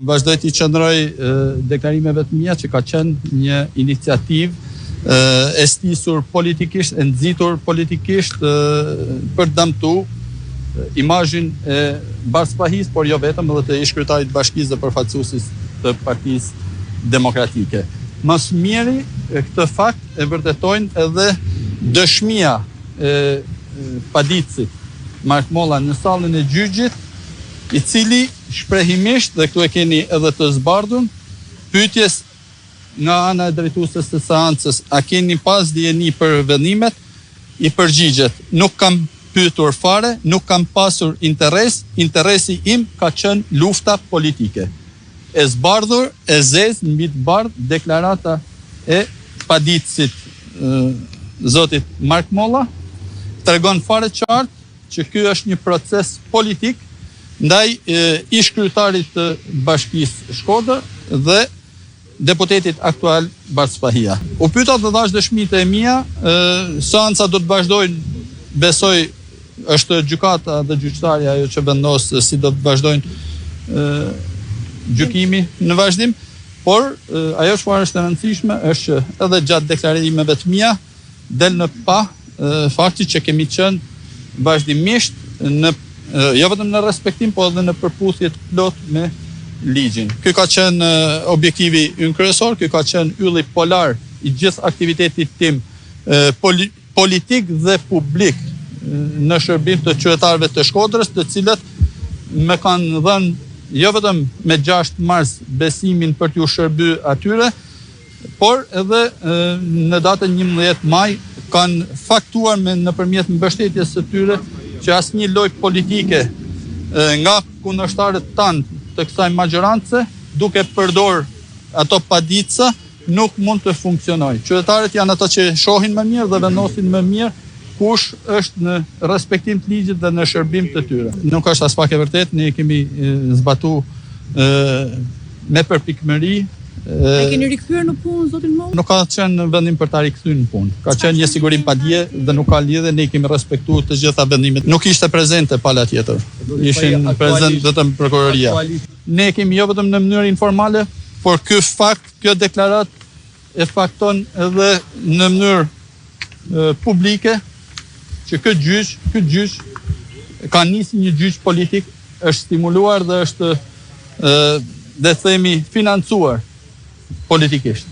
Vazhdoj t'i qëndroj deklarimeve të mia që ka qenë një iniciativë e stisur politikisht, e nxitur politikisht për dëmtu imazhin e Bardhë-Spahis, por jo vetëm edhe të ish kryetarit të bashkisë dhe përfaqësuesit të Partisë Demokratike. Më së miri këtë fakt e vërtetojnë edhe dëshmia e paditësit Mark Molla në sallën e gjyqit, i cili shprehimisht, dhe këtu e keni edhe të zbardhun, pyetjes nga ana e drejtueses së seancës, a keni pas dijeni për vendimet, i përgjigjet, nuk kam pyetur fare, nuk kam pasur interes, interesi im ka qenë lufta politike. E zbardhur, e zezë, mbi të bardhë, deklarata e paditësit zotit Mark Molla, tregon fare qartë që ky është një proces politik ndaj ish kryetarit të Bashkisë Shkodër dhe deputetit aktual Bardhë-Spahia. U pyeta të dhash dëshmitë e mia, seanca do të vazhdojnë, besoj është gjykata dhe gjyqtarja ajo që vendos si do të vazhdojnë gjykimi në vazhdim, por ajo çfarë është e rëndësishme është që edhe gjatë deklarimeve të mia del në pa fakti që kemi qenë vazhdimisht në jo vetëm në respektim, po edhe në përputhje të plot me ligjin. Ky ka qenë objektivi ynë kryesor, ky ka qenë ylli polar i gjithë aktivitetit tim politik dhe publik në shërbim të qytetarëve të Shkodrës, të cilët më kanë dhënë jo vetëm me 6 mars besimin për t'ju shërbyer atyre, por edhe në datën 11 maj kanë faktuar nëpërmjet mbështetjes së tyre që asnjë lojë politike nga kundërshtarët tanë të kësaj magjorance, duke përdor ato paditësa, nuk mund të funksionojë. Qytetarët janë ata që shohin më mirë dhe vendosin më mirë kush është në respektim të ligjit dhe në shërbim të tyre. Nuk është as pak e vërtet, ne kemi zbatuar me përpikmëri. E keni rikthyer në punë zotin Molla? Nuk ka qenë vendim për ta rikthyer në punë. Ka qenë një sigurim pa dje dhe nuk ka lidhje, ne kemi respektuar të gjitha vendimet. Nuk ishte prezente pala tjetër. Ishin prezent vetëm prokuroria. Ne kemi jo vetëm në mënyrë informale, por ky fakt, kjo deklarat e fakton edhe në mënyrë publike që ky gjyq ka nisë një gjyq politik, është stimuluar dhe është le të themi financuar politikisht.